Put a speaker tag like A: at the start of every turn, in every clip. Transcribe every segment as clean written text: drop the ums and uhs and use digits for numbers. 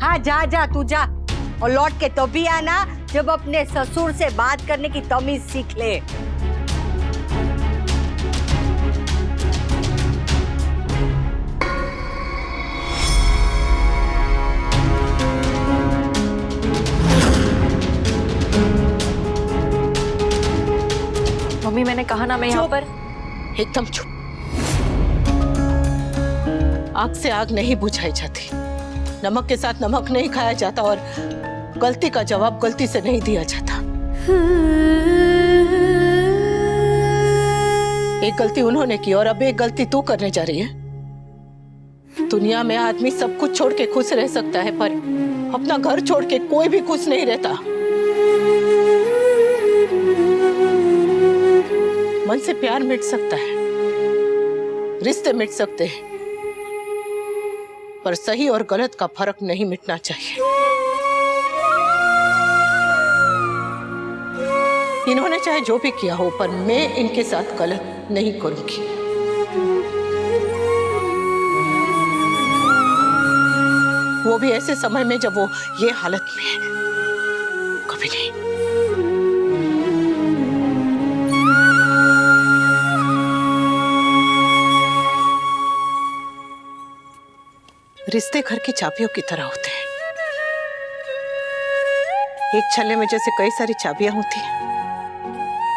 A: हाँ जा जा तू जा, और लौट के तो भी आना जब अपने ससुर से बात करने की तमीज सीख ले।
B: मम्मी मैंने कहा ना मैं यहाँ पर।
C: एकदम चुप। आग से आग नहीं बुझाई जाती, नमक के साथ नमक नहीं खाया जाता, और गलती का जवाब गलती से नहीं दिया जाता। एक गलती उन्होंने की और अब एक गलती तू करने जा रही है। दुनिया में आदमी सब कुछ छोड़ के खुश रह सकता है, पर अपना घर छोड़ के कोई भी खुश नहीं रहता। मन से प्यार मिट सकता है, रिश्ते मिट सकते हैं, पर सही और गलत का फर्क नहीं मिटना चाहिए। इन्होंने चाहे जो भी किया हो, पर मैं इनके साथ गलत नहीं करूंगी। वो भी ऐसे समय में जब वो ये हालत में है, कभी नहीं। रिश्ते घर की चाबियों की तरह होते हैं। एक छल्ले में जैसे कई सारी चाबियां होती हैं,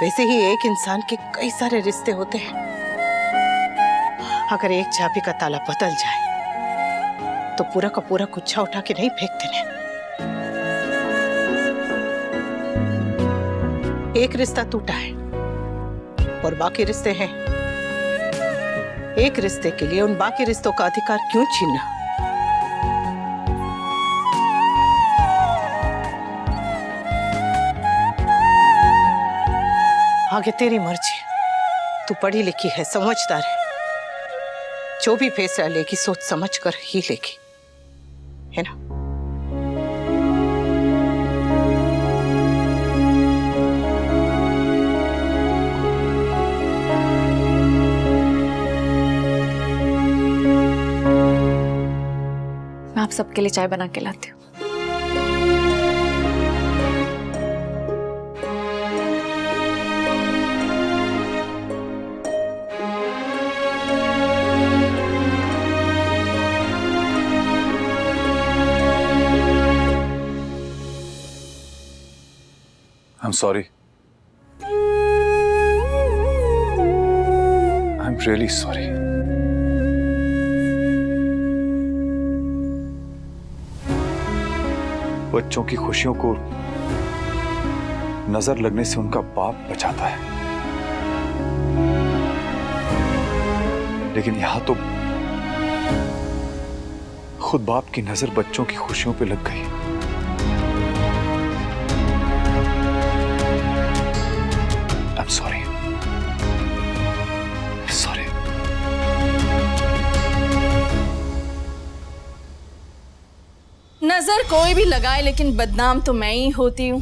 C: वैसे ही एक इंसान के कई सारे रिश्ते होते हैं। अगर एक चाबी का ताला बदल जाए तो पूरा का पूरा गुच्छा उठा के नहीं फेंक देने। एक रिश्ता टूटा है और बाकी रिश्ते हैं। एक रिश्ते के लिए उन बाकी रिश्तों का अधिकार क्यों छीनना? आगे तेरी मर्जी। तू पढ़ी लिखी है, समझदार है, जो भी फैसला लेगी सोच समझ कर ही लेगी, है ना?
B: मैं आप सबके लिए चाय बना के लाती हूँ।
D: I'm sorry. I'm really sorry. बच्चों की खुशियों को नजर लगने से उनका बाप बचाता है, लेकिन यहां तो खुद बाप की नजर बच्चों की खुशियों पे लग गई। I'm sorry. Sorry.
E: नजर कोई भी लगाए, लेकिन बदनाम तो मैं ही होती हूँ।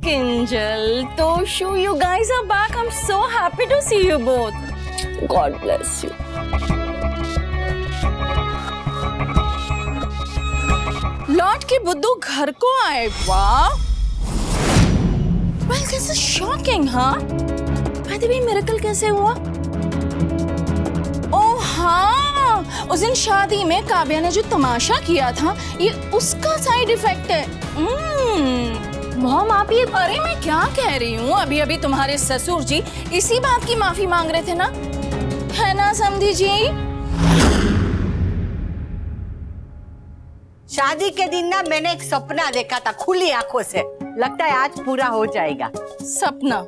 E: Kinjal, Toshu, you guys are back. I'm so happy to see you both. God bless you. लौट के बुद्धू घर को आए, वाह! Well, this is shocking, हाँ? By the way, miracle कैसे हुआ? ओह हाँ, उस दिन शादी में काव्या ने जो तमाशा किया था, ये उसका साइड इफेक्ट है। मॉम आप ये, अरे मैं क्या कह रही हूँ, अभी अभी तुम्हारे ससुर जी इसी बात की माफी मांग रहे थे ना, है ना समधी जी?
A: शादी के दिन ना मैंने एक सपना देखा था खुली आंखों से, लगता है आज पूरा हो जाएगा।
E: सपना?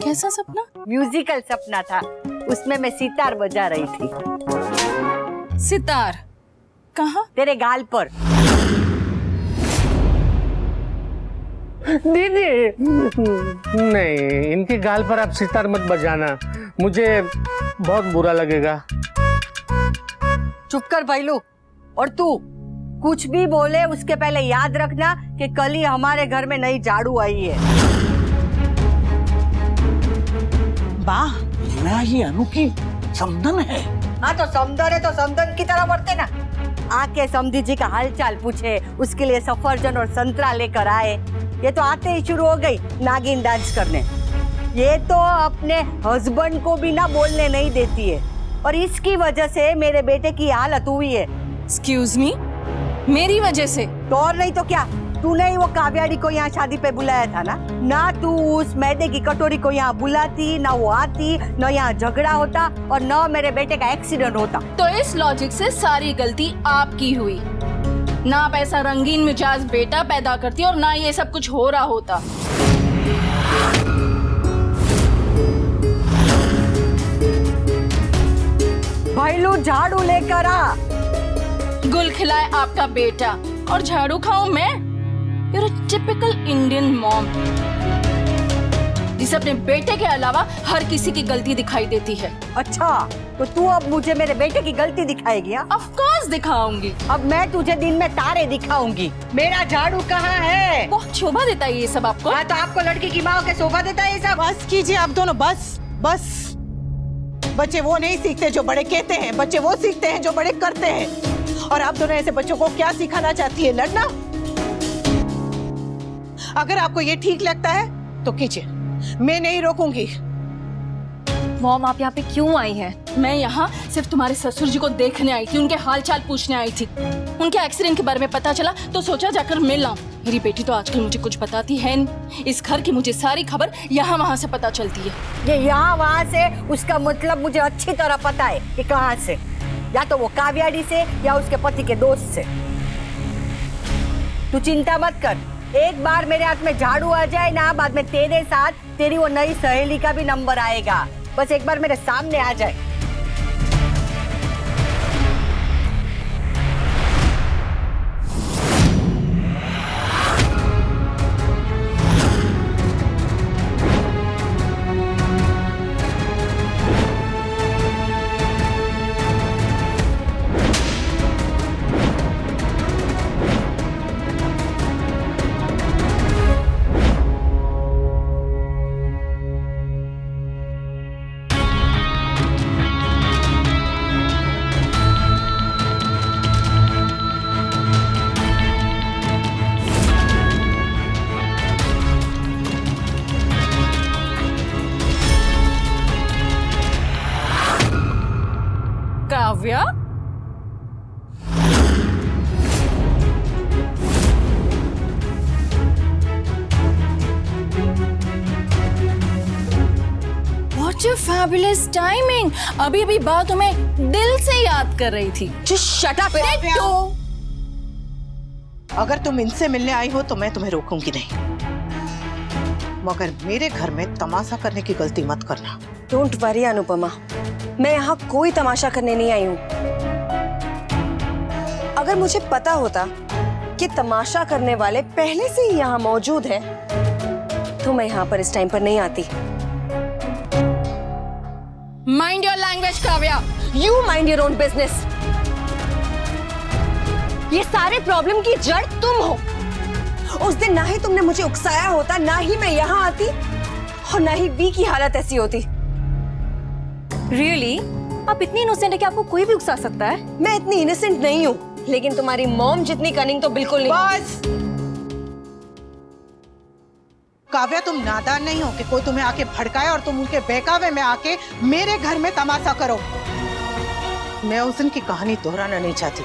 E: कैसा सपना?
A: म्यूजिकल सपना था, उसमें मैं सितार बजा रही थी।
E: सितार? कहाँ?
A: तेरे गाल पर।
F: दीदी नहीं, इनके गाल पर आप सितार मत बजाना, मुझे बहुत बुरा लगेगा।
A: चुप कर भाईलू। और तू कुछ भी बोले उसके पहले याद रखना कि कल ही हमारे घर में नई झाड़ू आई है।
G: बा ना ये अनु की समधन है।
A: हाँ तो समधन है तो समधन की तरह बढ़ते ना। आके समधी जी का हालचाल पूछे, उसके लिए सफरजन और संतरा लेकर आए। ये तो आते ही शुरू हो गई नागिन डांस करने। ये तो अपने हस्बैंड को भी ना बोलने नहीं देती है और इसकी वजह से मेरे बेटे की हालत हुई है।
E: एक्सक्यूज मी, मेरी वजह से?
A: तो और नहीं तो क्या, तूने ही वो काव्याड़ी को यहाँ शादी पे बुलाया था ना तू उस मैदे की कटोरी को यहाँ बुलाती, ना वो आती, ना यहाँ झगड़ा होता और ना मेरे बेटे का एक्सीडेंट होता।
E: तो इस लॉजिक से सारी गलती आपकी हुई। ना आप ऐसा रंगीन मिजाज बेटा पैदा करती और ना ये सब कुछ हो रहा होता।
A: भाईलू झाड़ू लेकर आ।
E: गुल खिलाए आपका बेटा और झाड़ू खाऊं मैं? You're a typical Indian mom, जिसे अपने बेटे के अलावा हर किसी की गलती दिखाई देती है।
A: अच्छा तो तू अब मुझे मेरे बेटे की गलती दिखाएगी? हाँ?
E: Of course दिखाऊंगी।
A: अब मैं तुझे दिन में तारे दिखाऊंगी। मेरा झाड़ू कहाँ है?
E: बहुत शोभा देता है ये सब आपको।
A: हाँ तो आपको लड़की की माँ के शोभा देता है ये सब?
C: बस कीजिए आप दोनों, बस बस। बच्चे वो नहीं सीखते जो बड़े कहते हैं, बच्चे वो सीखते हैं जो बड़े करते हैं। और आप दोनों ऐसे बच्चों को क्या सिखाना चाहती है? लड़ना? अगर आपको ये ठीक लगता है तो कीजिए, मैं नहीं रोकूंगी।
B: मॉम आप यहाँ पे क्यों आई हैं?
E: मैं यहाँ सिर्फ तुम्हारे ससुर जी को देखने आई थी, उनके हाल चाल पूछने आई थी। उनके एक्सीडेंट के बारे में पता चला तो सोचा जाकर मिल आऊं। मेरी बेटी तो आजकल मुझे कुछ बताती है नहीं। इस घर की मुझे सारी खबर यहाँ वहाँ से पता चलती है।
A: ये यहाँ वहाँ से उसका मतलब मुझे अच्छी तरह पता है कि कहाँ से, या तो वो काव्याड़ी से या उसके पति के दोस्त से। तू चिंता मत कर, एक बार मेरे हाथ में झाड़ू आ जाए ना, बाद में तेरे साथ तेरी वो नई सहेली का भी नंबर आएगा। बस एक बार मेरे सामने आ जाए।
E: Kavya, What a fabulous timing! अभी अभी बात तुम्हें दिल से याद कर रही थी।
C: Just shut up,
E: तो
C: अगर तुम इनसे मिलने आई हो तो मैं तुम्हें रोकूंगी नहीं, मगर मेरे घर में तमाशा करने की गलती मत करना।
H: डोंट वरी अनुपमा, मैं यहाँ कोई तमाशा करने नहीं आई हूँ। अगर मुझे पता होता कि तमाशा करने वाले पहले से ही यहाँ मौजूद हैं, तो मैं यहाँ पर इस टाइम पर नहीं आती।
E: Mind your language Kavya.
H: You mind your own business. ये सारे प्रॉब्लम की जड़ तुम हो। उस दिन ना ही तुमने मुझे उकसाया होता, ना ही मैं यहाँ आती और ना ही वी की हालत ऐसी होती।
B: रियली? आप इतनी इनोसेंट है कि आपको कोई भी उकसा सकता है?
H: मैं इतनी इनोसेंट नहीं हूँ, लेकिन तुम्हारी मॉम जितनी कनिंग तो बिल्कुल नहीं।
C: बस काव्या, तुम नादान नहीं हो कि कोई तुम्हें आके भड़काए और तुम उनके बहकावे में आके मेरे घर में तमाशा करो। मैं उस दिन की कहानी दोहराना नहीं चाहती,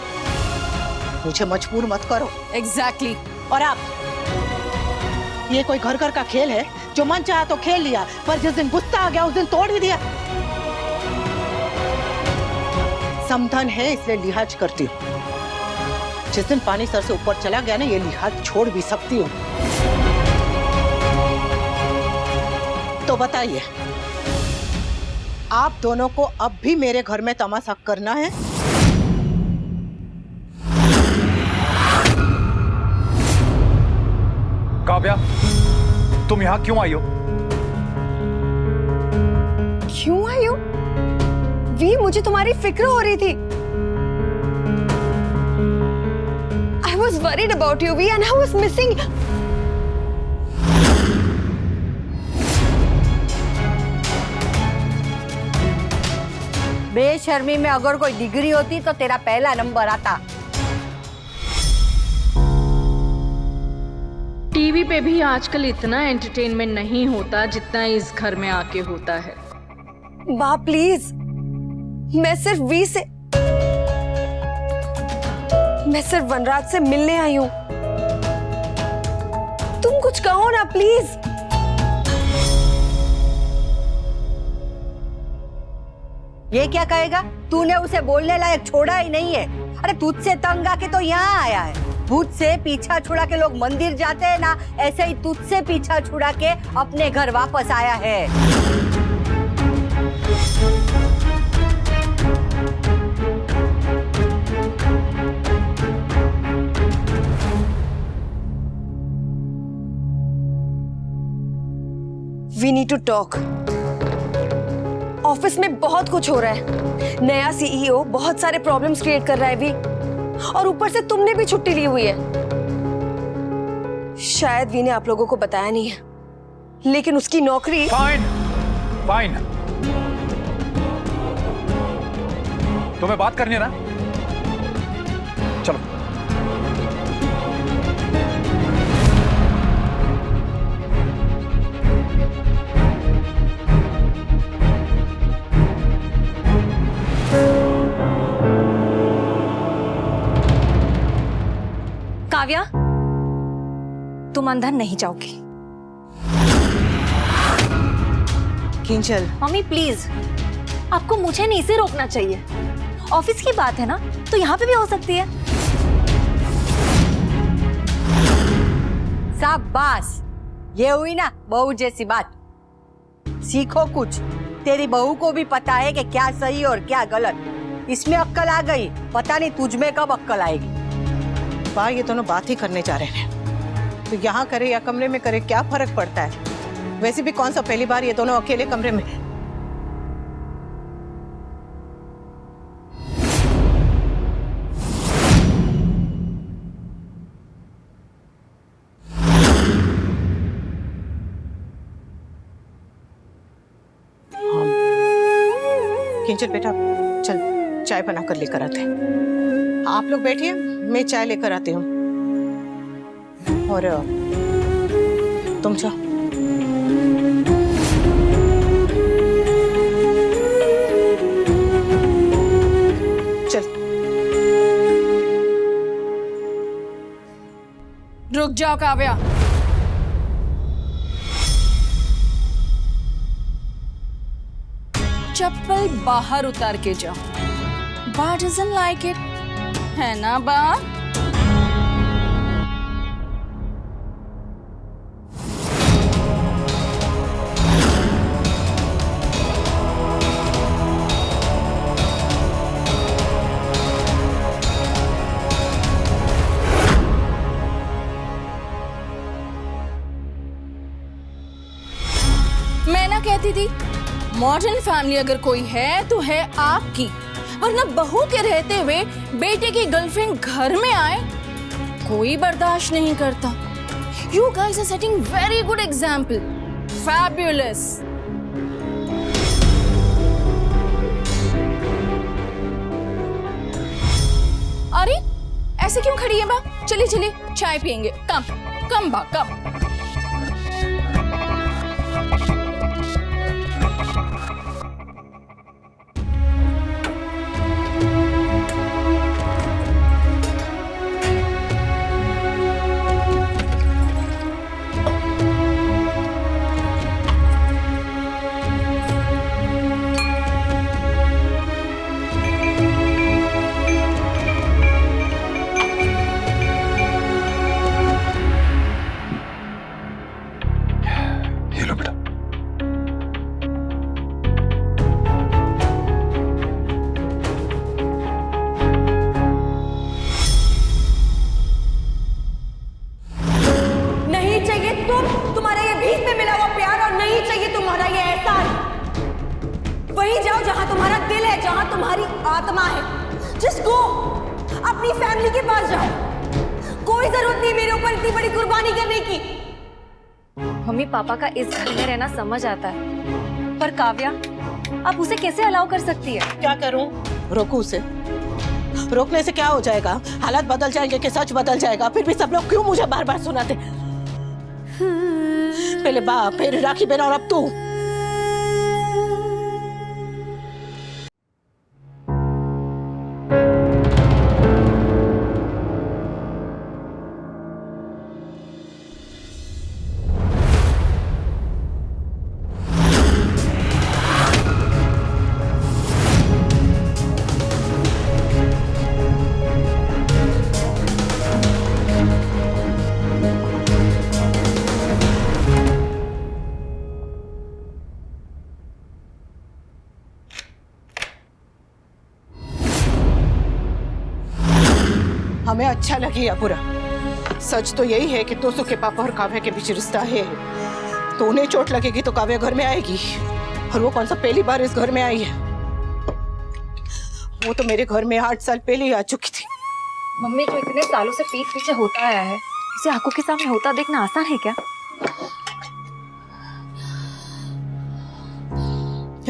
C: मुझे मजबूर मत करो।
E: Exactly.
C: और आप, ये कोई घर घर का खेल है जो मन चाहा तो खेल लिया, पर जिस दिन गुस्सा आ गया उस दिन तोड़ ही दिया। समधन है इसलिए लिहाज करती हूँ, जिस दिन पानी सर से ऊपर चला गया ना, ये लिहाज छोड़ भी सकती हूँ। तो बताइए, आप दोनों को अब भी मेरे घर में तमाशा करना है?
D: काव्या, तुम यहाँ क्यों आई हो?
H: क्यों आई हो? वी, मुझे तुम्हारी फिक्र हो रही थी। I was worried about you, Vi, and I was missing.
A: बेशर्मी में अगर कोई डिग्री होती तो तेरा पहला नंबर आता।
E: टीवी पे भी आजकल इतना एंटरटेनमेंट नहीं होता जितना इस घर में आके होता है।
H: बा प्लीज, मैं सिर्फ वनराज से मिलने आई हूं। तुम कुछ कहो ना प्लीज।
A: ये क्या कहेगा? तूने उसे बोलने लायक छोड़ा ही नहीं है। अरे तुझसे तंग आके तो यहाँ आया है। भूत से पीछा छुड़ा के लोग मंदिर जाते हैं ना, ऐसे ही तुझसे पीछा छुड़ा के अपने घर वापस आया है।
H: We need to talk. Office में बहुत कुछ हो रहा है। नया सीईओ बहुत सारे प्रॉब्लम्स क्रिएट कर रहा है वी, और ऊपर से तुमने भी छुट्टी ली हुई है। शायद वी ने आप लोगों को बताया नहीं है, लेकिन उसकी नौकरी।
D: फाइन फाइन, तुम्हें बात करनी है ना, चलो।
B: काव्या, तुम अंदर नहीं जाओगी।
C: किंजल,
B: मम्मी प्लीज, आपको मुझे नहीं से रोकना चाहिए। ऑफिस की बात है ना, तो यहाँ पे भी हो सकती है।
A: शाबाश, ये हुई ना बहू जैसी बात। सीखो कुछ। तेरी बहू को भी पता है कि क्या सही और क्या गलत। इसमें अक्कल आ गई, पता नहीं तुझ में कब अक्कल आएगी।
C: बा, ये दोनों बात ही करने जा रहे हैं, तो यहाँ करे या कमरे में करे क्या फर्क पड़ता है? वैसे भी कौन सा पहली बार ये दोनों अकेले कमरे में। किंजल बेटा, चल चाय बना कर लेकर आते हैं। आप लोग बैठिए, मैं चाय लेकर आती हूँ। और तुम जाओ। चल।
E: रुक जाओ काव्या। चप्पल बाहर उतार के जाओ। बा डजंट लाइक इट, है ना बा? मैं ना कहती थी, मॉडर्न फैमिली अगर कोई है तो है आपकी, वरना बहू के रहते हुए बेटे की गर्लफ्रेंड घर में आए कोई बर्दाश्त नहीं करता। You guys are setting very good example. Fabulous. अरे ऐसे क्यों खड़ी है बा? चलिए चलिए चाय पियेंगे। कम कम बा कम।
H: वहीं जाओ जहां तुम्हारा दिल है, जहां तुम्हारी आत्मा है। जस्ट गो, अपनी फैमिली के पास जाओ। कोई जरूरत नहीं मेरे ऊपर इतनी बड़ी कुर्बानी करने की।
B: मम्मी पापा का इस घर में रहना समझ आता है, पर काव्या आप उसे कैसे अलाउ कर सकती है?
C: क्या करूं? रोकू उसे? रोकने से क्या हो जाएगा? हालात बदल जाएंगे कि सच बदल जाएगा? फिर भी सब लोग क्यों मुझे बार बार सुनाते? पहले बाप, फिर राखी बहन और अब तू। हमें अच्छा लगे या बुरा, सच तो यही है कि तोसु के पापा और काव्या के बीच रिश्ता है। तो उन्हें चोट लगेगी तो काव्या घर में आएगी, और वो कौन सा पहली बार इस घर में आई है? वो तो मेरे घर में 8 साल पहले ही आ चुकी थी।
B: मम्मी जो इतने सालों से पीठ पीछे होता आया है, उसे आंखों के सामने होता देखना आसान है क्या?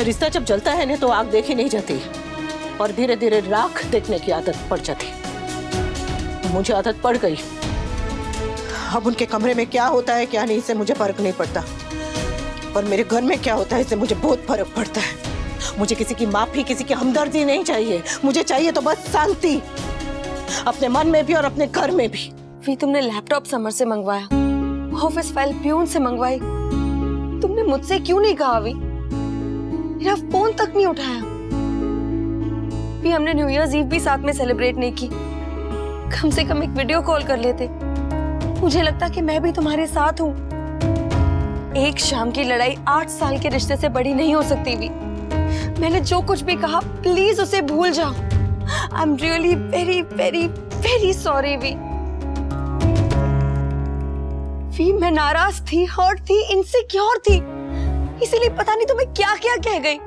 C: रिश्ता जब जलता है ना तो आग देखी नहीं जाती, और धीरे धीरे राख देखने की आदत पड़ जाती। मुझे आदत पड़ गई। अब उनके कमरे में क्या होता है क्या नहीं, इससे मुझे फर्क नहीं पड़ता, पर मेरे घर में क्या होता है इससे मुझे बहुत फर्क पड़ता है। मुझे किसी की माफी, किसी की हमदर्दी नहीं चाहिए। मुझे चाहिए तो बस शांति, अपने मन में भी और अपने घर में भी।
H: फिर तुमने लैपटॉप समर से मंगवाया, ऑफिस फाइल प्यून से मंगवाई, तुमने मुझसे क्यों नहीं कहा? अभी मेरा फोन तक नहीं उठाया। भी हमने न्यू ईयर्स ईव भी साथ में सेलिब्रेट नहीं की। कम से कम एक वीडियो कॉल कर लेते, मुझे लगता कि मैं भी तुम्हारे साथ हूँ। एक शाम की लड़ाई 8 साल के रिश्ते से बड़ी नहीं हो सकती। भी मैंने जो कुछ भी कहा प्लीज उसे भूल जाओ। I am really very very very sorry. V मैं नाराज थी, हर्ट थी, इनसिक्योर थी, इसीलिए पता नहीं तुम्हें क्या क्या कह गई।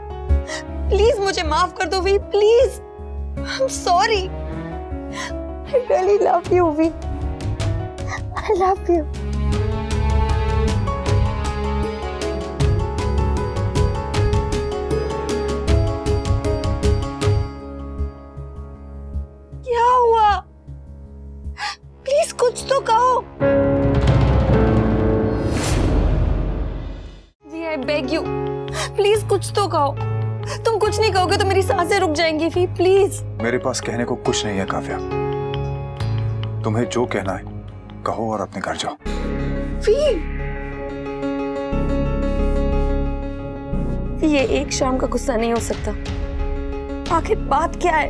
H: प्लीज मुझे माफ कर दो V, please. I am sorry. I really love you, Vi. I love you. क्या हुआ? प्लीज कुछ तो कहो। Vi, I beg you. Please कुछ तो कहो। तुम कुछ नहीं कहोगे तो मेरी सांसें रुक जाएंगी। Vi, please.
D: मेरे पास कहने को कुछ नहीं है काव्या, तुम्हें जो कहना है कहो और अपने घर जाओ।
H: ये एक शाम का गुस्सा नहीं हो सकता। आखिर बात क्या है?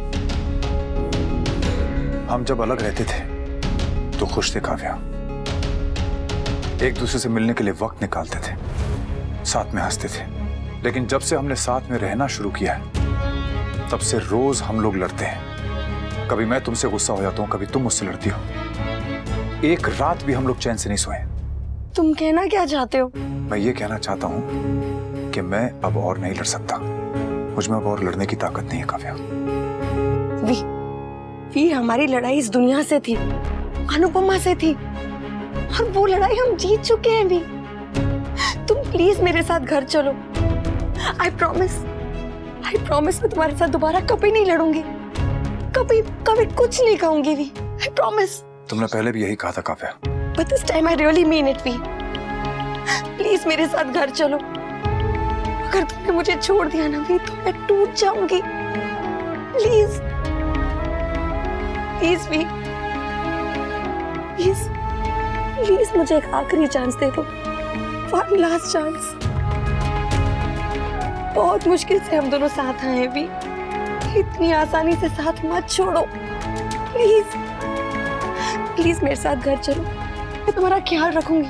D: हम जब अलग रहते थे तो खुश थे काव्या, एक दूसरे से मिलने के लिए वक्त निकालते थे, साथ में हंसते थे। लेकिन जब से हमने साथ में रहना शुरू किया है तब से रोज हम लोग लड़ते हैं। कभी मैं तुमसे गुस्सा हो जाता हूँ, कभी तुम मुझसे लड़ती हो। एक रात भी हम लोग चैन से नहीं सोए।
H: तुम कहना क्या चाहते हो?
D: मैं ये कहना चाहता हूँ कि मैं अब और नहीं लड़ सकता। मुझ में अब और लड़ने की ताकत नहीं है काव्या।
H: वी हमारी लड़ाई इस दुनिया से थी, अनुपमा से थी, और वो लड़ाई हम जीत चुके हैं। वी तुम प्लीज मेरे साथ घर चलो। आई प्रॉमिस मैं तुम्हारे साथ दोबारा कभी नहीं लड़ूंगी, कभी कभी कुछ नहीं कहूंगी। V I promise.
D: तुमने पहले भी यही कहा था Kavya.
H: But this time I really mean it, V. Please मेरे साथ घर चलो। अगर तुमने मुझे छोड़ दिया ना वी तो मैं टूट जाऊंगी। Please please V, please please मुझे एक आखिरी चांस दे दो। One last chance। बहुत मुश्किल से हम दोनों साथ आए वी, इतनी आसानी से साथ मत छोड़ो। प्लीज प्लीज मेरे साथ घर चलो। मैं तुम्हारा ख्याल रखूंगी,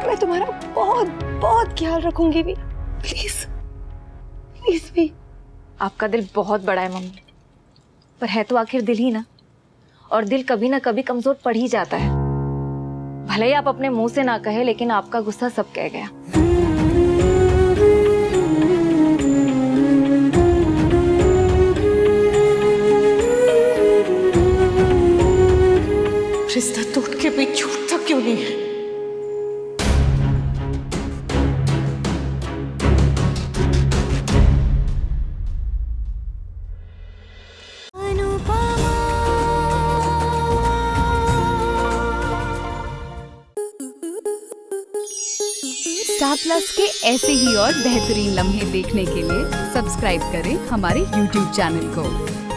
H: मैं तुम्हारा बहुत बहुत ख्याल रखूंगी भी। प्लीज प्लीज भी।
B: आपका दिल बहुत बड़ा है मम्मी, पर है तो आखिर दिल ही ना, और दिल कभी ना कभी कमजोर पड़ ही जाता है। भले ही आप अपने मुंह से ना कहे, लेकिन आपका गुस्सा सब कह गया।
C: रिश्ता टूट के भी छूटता क्यों नहीं है?
I: स्टार प्लस के ऐसे ही और बेहतरीन लम्हे देखने के लिए सब्सक्राइब करें हमारे YouTube चैनल को।